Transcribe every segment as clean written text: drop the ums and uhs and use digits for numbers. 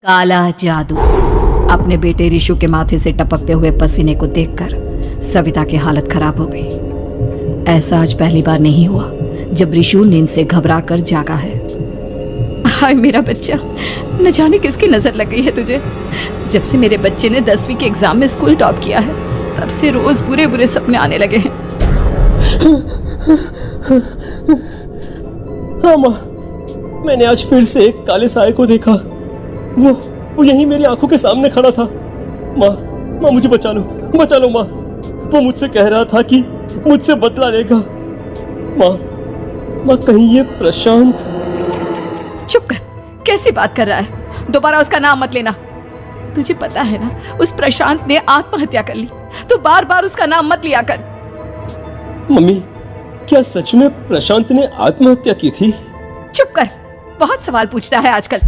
काला जादू। अपने बेटे रिशु के माथे से टपकते हुए पसीने को देखकर सविता की हालत खराब हो गई। ऐसा आज पहली बार नहीं हुआ जब रिशु नींद से घबरा कर जागा है। हाय मेरा बच्चा, न जाने किसकी नजर लग गई है तुझे। जब से मेरे बच्चे ने 10वीं के एग्जाम में स्कूल टॉप किया है तब से रोज बुरे बुरे सपने आने लगे हैं। हाँ माँ, मैंने आज फिर से एक काले साए को देखा। वो यहीं मेरी आंखों के सामने खड़ा था। माँ मुझे बचा लो माँ। वो मुझसे कह रहा था कि मुझसे बदला लेगा। माँ कहीं ये प्रशांत। चुप कर, कैसी बात कर रहा है? दोबारा उसका नाम मत लेना। तुझे पता है ना उस प्रशांत ने आत्महत्या कर ली, तो बार बार उसका नाम मत लिया कर। मम्मी, क्या सच में प्रशांत ने आत्महत्या की थी? चुप कर, बहुत सवाल पूछता है आजकल।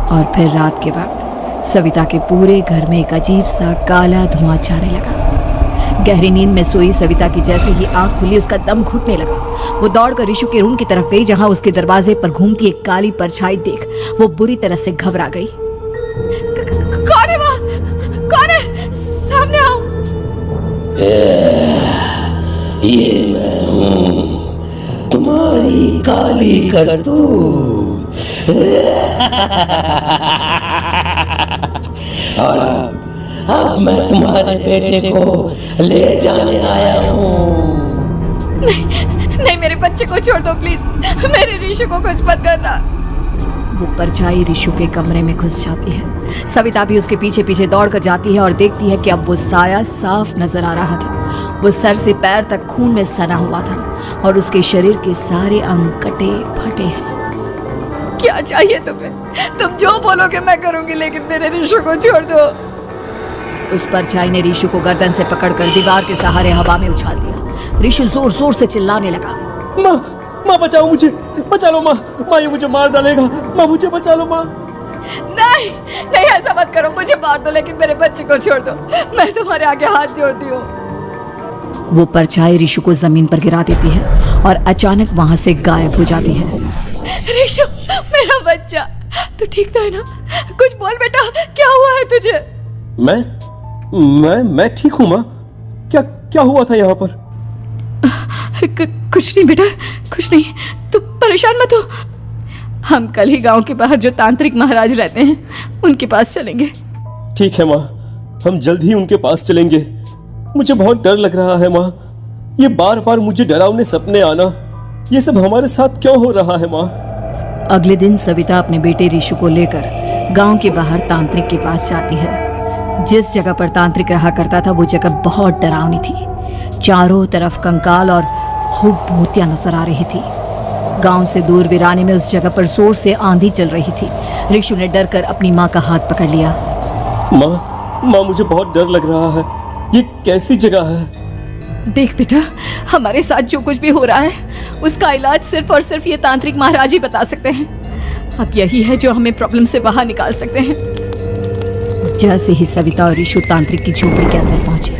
और फिर रात के वक्त सविता के पूरे घर में एक अजीब सा काला धुआं छाने लगा। गहरी नींद में सोई सविता की जैसे ही आंख खुली उसका दम घुटने लगा। वो दौड़कर रिशु के रूम की तरफ गई जहां उसके दरवाजे पर घूमती एक काली परछाई देख वो बुरी तरह से घबरा गई। कौन है वहाँ? कौन है? सामने आओ। ये मैं हूँ, तुम्हारी काली करतूत। और अब मैं तुम्हारे बेटे को ले जाने आया हूँ। नहीं, मेरे बच्चे को छोड़ दो प्लीज। मेरे रिशु को कुछ मत करना। वो परछाई रिशु के कमरे में घुस जाती है। सविता भी उसके पीछे पीछे दौड़ कर जाती है और देखती है कि अब वो साया साफ नजर आ रहा था। वो सर से पैर तक खून में सना हुआ था और उसके शरीर के सारे अंग कटे फटे हैं। क्या चाहिए तुम्हें? तुम जो बोलोगे मैं करूंगी, लेकिन मेरे रिशु को छोड़ दो। उस परछाई ने रिशु को गर्दन से पकड़कर दीवार के सहारे हवा में उछाल दिया। रिशु जोर जोर से चिल्लाने लगा। माँ बचाओ मुझे, बचा लो माँ। ये मुझे मार डालेगा। माँ मुझे बचा लो माँ। नहीं, ऐसा मत करो। मुझे मार दो लेकिन मेरे बच्चे को छोड़ दो। मैं तुम्हारे आगे हाथ जोड़ती हूँ। वो परछाई रिशु को जमीन पर गिरा देती है और अचानक वहां से गायब हो जाती है। रिशु, मेरा बच्चा, तू ठीक तो है ना? कुछ बोल बेटा, क्या हुआ है तुझे? मैं ठीक हूँ माँ। क्या हुआ था यहाँ पर? कुछ नहीं बेटा, कुछ नहीं। तू परेशान मत हो। हम कल ही गांव के बाहर जो तांत्रिक महाराज रहते हैं उनके पास चलेंगे। ठीक है माँ, हम जल्द ही उनके पास चलेंगे। मुझे बहुत डर लग रहा है माँ। ये बार बार मुझे डरावने सपने आना, ये सब हमारे साथ क्यों हो रहा है माँ? अगले दिन सविता अपने बेटे रिशु को लेकर गांव के बाहर तांत्रिक के पास जाती है। जिस जगह पर तांत्रिक रहा करता था वो जगह बहुत डरावनी थी। चारों तरफ कंकाल और भूतियां नजर आ रही थी। गांव से दूर वीराने में उस जगह पर जोर से आंधी चल रही थी। रिशु ने डर कर अपनी माँ का हाथ पकड़ लिया। माँ मुझे बहुत डर लग रहा है। ये कैसी जगह है? देख बेटा, हमारे साथ जो कुछ भी हो रहा है उसका इलाज सिर्फ और सिर्फ ये तांत्रिक महाराज ही बता सकते हैं। अब यही है जो हमें प्रॉब्लम से बाहर निकाल सकते हैं। जैसे ही सविता और रिशु तांत्रिक की झोपड़ी के अंदर पहुंचे,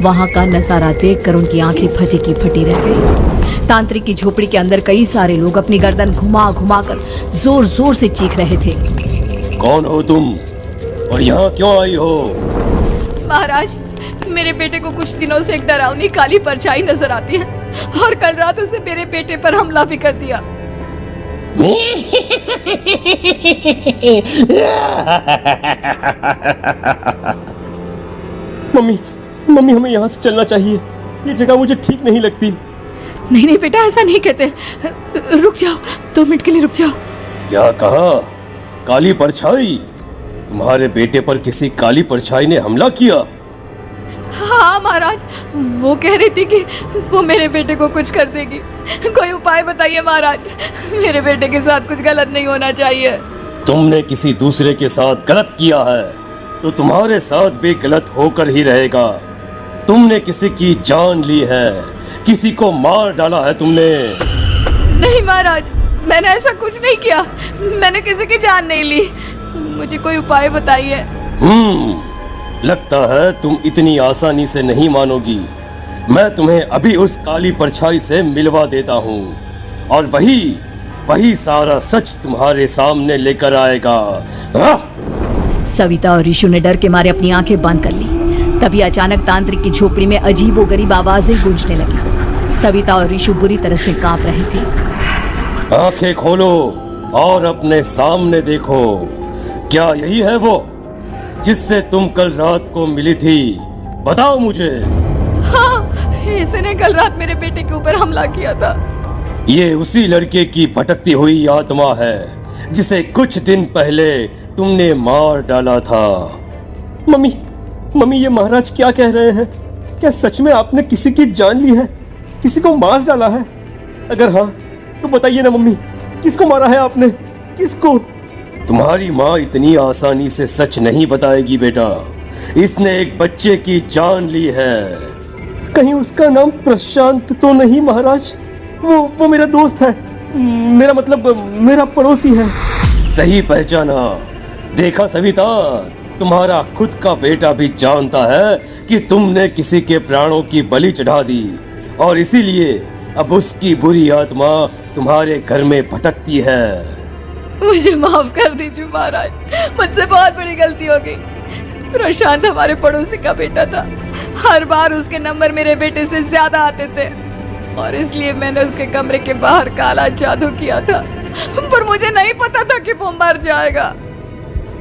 वहां का नजारा देखकर उनकी आंखें फटी की फटी रह गई। तांत्रिक की झोपड़ी के अंदर कई सारे लोग अपनी गर्दन घुमा घुमा कर जोर जोर से चीख रहे थे। कौन हो तुम और यहाँ क्यों आई हो? महाराज, मेरे बेटे को कुछ दिनों से एक डरावनी काली परछाई नजर आती है और कल रात उसने मेरे बेटे पर हमला भी कर दिया। मम्मी हमें यहाँ से चलना चाहिए। ये जगह मुझे ठीक नहीं लगती। नहीं बेटा, ऐसा नहीं कहते। रुक जाओ, 2 मिनट के लिए रुक जाओ। क्या कहा? काली परछाई? तुम्हारे बेटे पर किसी काली परछाई ने हमला किया? हाँ महाराज, वो कह रही थी कि वो मेरे बेटे को कुछ कर देगी। कोई उपाय बताइए महाराज, मेरे बेटे के साथ कुछ गलत नहीं होना चाहिए। तुमने किसी दूसरे के साथ गलत किया है तो तुम्हारे साथ भी गलत होकर ही रहेगा। तुमने किसी की जान ली है, किसी को मार डाला है तुमने। नहीं महाराज, मैंने ऐसा कुछ नहीं किया। मैंने किसी की जान नहीं ली। मुझे कोई उपाय बताइए। लगता है तुम इतनी आसानी से नहीं मानोगी। मैं तुम्हें अभी उस काली परछाई से मिलवा देता हूँ और वही वही सारा सच तुम्हारे सामने लेकर आएगा। हाँ? सविता और ऋषु ने डर के मारे अपनी आंखें बंद कर ली। तभी अचानक तांत्रिक की झोपड़ी में अजीबोगरीब आवाजें गूंजने लगी। सविता और ऋषु बुरी तरह से कांप रहे थे। आंखें खोलो और अपने सामने देखो। क्या यही है वो जिससे तुम कल रात को मिली थी? बताओ मुझे। हाँ, इसने कल रात मेरे बेटे के ऊपर हमला किया था। ये उसी लड़के की भटकती हुई आत्मा है जिसे कुछ दिन पहले तुमने मार डाला था। मम्मी, ये महाराज क्या कह रहे हैं? क्या सच में आपने किसी की जान ली है? किसी को मार डाला है? अगर हाँ तो बताइए ना मम्मी, किसको मारा है आपने? किसको? तुम्हारी माँ इतनी आसानी से सच नहीं बताएगी बेटा। इसने एक बच्चे की जान ली है। कहीं उसका नाम प्रशांत तो नहीं महाराज? वो मेरा दोस्त है, मेरा मतलब मेरा पड़ोसी है। सही पहचाना। देखा सविता, तुम्हारा खुद का बेटा भी जानता है कि तुमने किसी के प्राणों की बलि चढ़ा दी और इसीलिए अब उसकी बुरी आत्मा तुम्हारे घर में भटकती है। मुझे माफ कर दीजिए महाराज, मुझसे बहुत बड़ी गलती हो गई। प्रशांत हमारे पड़ोसी का बेटा था। हर बार उसके नंबर मेरे बेटे से ज्यादा आते थे और इसलिए मैंने उसके कमरे के बाहर काला जादू किया था, पर मुझे नहीं पता था कि वो मर जाएगा।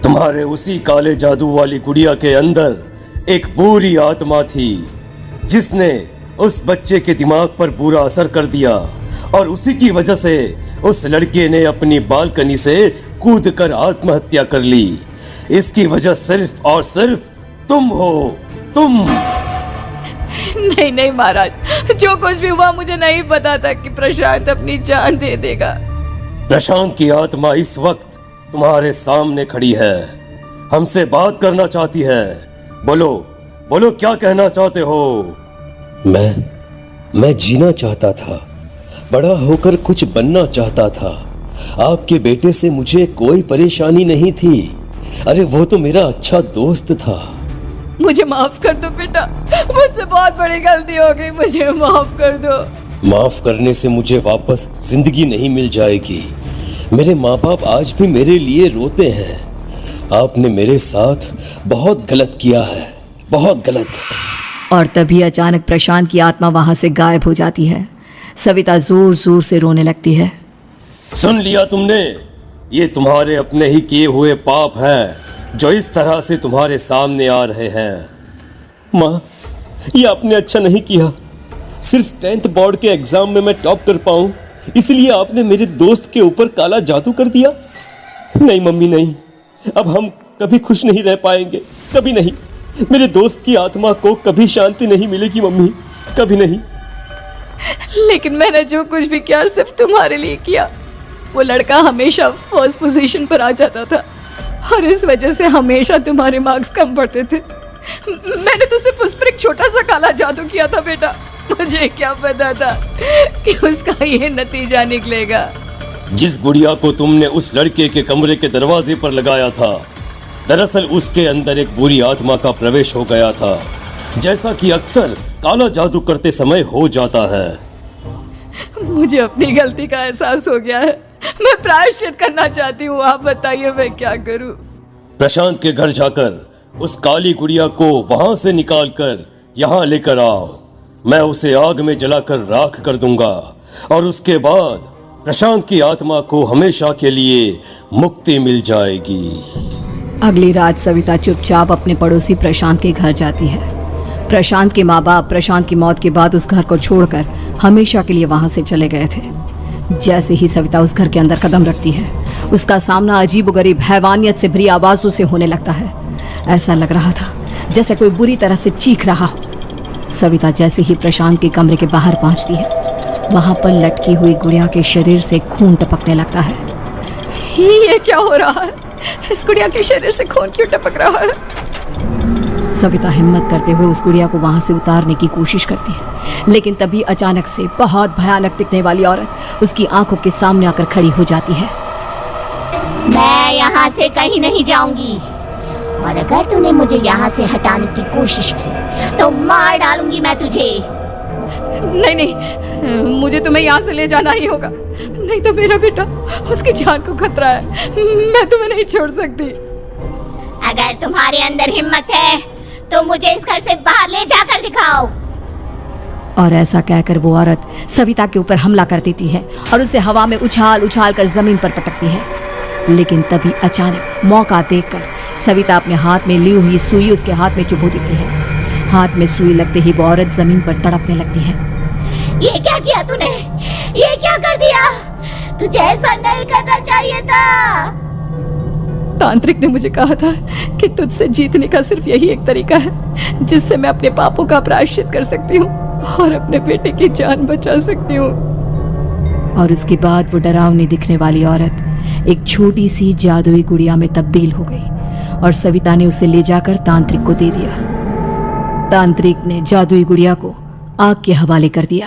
तुम्हारे उसी काले जादू वाली गुड़िया के अंदर एक बुरी आत्मा थी जिसने उस बच्चे के दिमाग पर बुरा असर कर दिया और उसी की वजह से उस लड़के ने अपनी बालकनी से कूदकर आत्महत्या कर ली। इसकी वजह सिर्फ और सिर्फ तुम हो, तुम। नहीं महाराज, जो कुछ भी हुआ मुझे नहीं पता था कि प्रशांत अपनी जान दे देगा। प्रशांत की आत्मा इस वक्त तुम्हारे सामने खड़ी है, हमसे बात करना चाहती है। बोलो क्या कहना चाहते हो? मैं जीना चाहता था, बड़ा होकर कुछ बनना चाहता था। आपके बेटे से मुझे कोई परेशानी नहीं थी। अरे वो तो मेरा अच्छा दोस्त था। मुझे माफ कर दो बेटा, मुझसे बहुत बड़ी गलती हो गई, मुझे माफ कर दो। माफ करने से मुझे वापस जिंदगी नहीं मिल जाएगी। मेरे माँ बाप आज भी मेरे लिए रोते हैं। आपने मेरे साथ बहुत गलत किया है, बहुत गलत। और तभी अचानक प्रशांत की आत्मा वहां से गायब हो जाती है। सविता जोर जोर से रोने लगती है। सुन लिया तुमने? ये तुम्हारे अपने ही किए हुए पाप हैं जो इस तरह से तुम्हारे सामने आ रहे हैं। माँ, ये आपने अच्छा नहीं किया। सिर्फ 10th बोर्ड के एग्जाम में मैं टॉप कर पाऊं इसलिए आपने मेरे दोस्त के ऊपर काला जादू कर दिया। नहीं मम्मी, नहीं, अब हम कभी खुश नहीं रह पाएंगे, कभी नहीं। मेरे दोस्त की आत्मा को कभी शांति नहीं मिलेगी मम्मी, कभी नहीं। लेकिन मैंने जो कुछ भी किया सिर्फ तुम्हारे लिए किया। वो लड़का हमेशा फर्स्ट पोजीशन पर आ जाता था और इस वजह से हमेशा तुम्हारे मार्क्स कम पड़ते थे। मैंने तो सिर्फ उस पर एक छोटा सा काला जादू किया था बेटा। मुझे क्या पता था कि उसका ये नतीजा निकलेगा। जिस गुड़िया को तुमने उस लड़के के कमरे के दरवाजे पर लगाया था, दरअसल उसके अंदर एक बुरी आत्मा का प्रवेश हो गया था, जैसा कि अक्सर काला जादू करते समय हो जाता है। मुझे अपनी गलती का एहसास हो गया है, मैं प्रायश्चित करना चाहती हूँ। आप बताइए मैं क्या करूँ? प्रशांत के घर जाकर उस काली गुड़िया को वहां से निकालकर यहाँ लेकर आओ। मैं उसे आग में जलाकर राख कर दूंगा और उसके बाद प्रशांत की आत्मा को हमेशा के लिए मुक्ति मिल जाएगी। अगली रात सविता चुपचाप अपने पड़ोसी प्रशांत के घर जाती है। प्रशांत के माँ बाप प्रशांत की मौत के बाद उस घर को छोड़कर हमेशा के लिए वहां से चले गए थे। जैसे ही सविता उस घर के अंदर कदम रखती है, उसका सामना अजीबोगरीब हैवानियत से भरी आवाजों से होने लगता है। ऐसा लग रहा था जैसे कोई बुरी तरह से चीख रहा हो। सविता जैसे ही प्रशांत के कमरे के बाहर पहुंचती है, वहां पर लटकी हुई गुड़िया के शरीर से खून टपकने लगता है। ये क्या हो रहा है? इस गुड़िया के शरीर से खून क्यों टपक रहा है? सविता हिम्मत करते हुए उस गुड़िया को वहां से उतारने की कोशिश करती है, लेकिन तभी अचानक से बहुत भयानक दिखने वाली औरत उसकी आंखों के सामने आकर खड़ी हो जाती है। मैं यहाँ से कहीं नहीं जाऊंगी और अगर तूने मुझे यहाँ से हटाने की कोशिश की तो मार डालूंगी मैं तुझे। नहीं नहीं, मुझे तुम्हें यहाँ से ले जाना ही होगा, नहीं तो मेरा बेटा, उसकी जान को खतरा है। मैं तुम्हें नहीं छोड़ सकती। अगर तुम्हारे अंदर हिम्मत है तो मुझे इस घर से बाहर ले जाकर दिखाओ। और ऐसा कहकर वो औरत सविता के ऊपर हमला कर देती है और उसे हवा में उछाल उछाल कर जमीन पर पटकती है। लेकिन तभी अचानक मौका देखकर सविता अपने हाथ में ली हुई सुई उसके हाथ में चुभो देती है। हाथ में सुई लगते ही वो औरत जमीन पर तड़पने लगती है। ये क्या किया तूने? ये क्या कर दिया? तुझे ऐसा नहीं करना चाहिए था। तांत्रिक ने मुझे कहा था कि तुझसे जीतने का सिर्फ यही एक तरीका है जिससे मैं अपने पापों का प्रायश्चित कर सकती हूँ और अपने बेटे की जान बचा सकती हूँ। और उसके बाद वो डरावनी दिखने वाली औरत एक छोटी सी जादुई गुड़िया में तब्दील हो गई और सविता ने उसे ले जाकर तांत्रिक को दे दिया। तांत्रिक ने जादुई गुड़िया को आग के हवाले कर दिया।